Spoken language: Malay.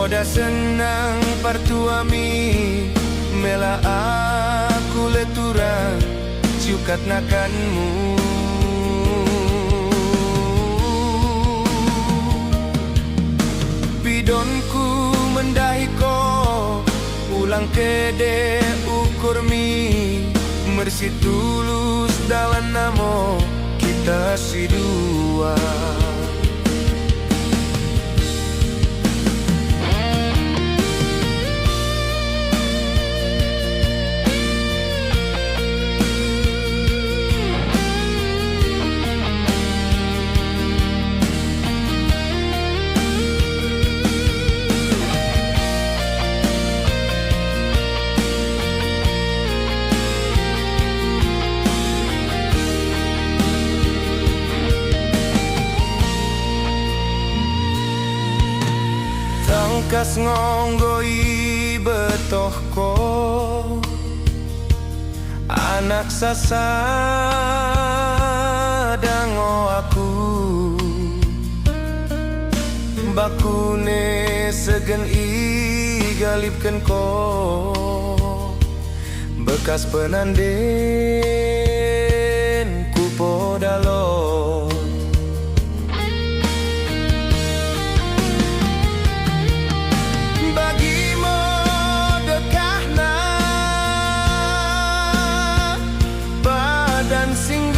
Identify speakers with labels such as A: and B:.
A: Poda senang partuami mela aku letura ciukat nakanmu. Pidonku mendahiko ulang kede ukur mi mersi tulus dalam namo kita si dua. Tangkas ngonggoi betohko anak sasadango aku bakune segen i galipkan ko bekas penanden ku podalo. Sing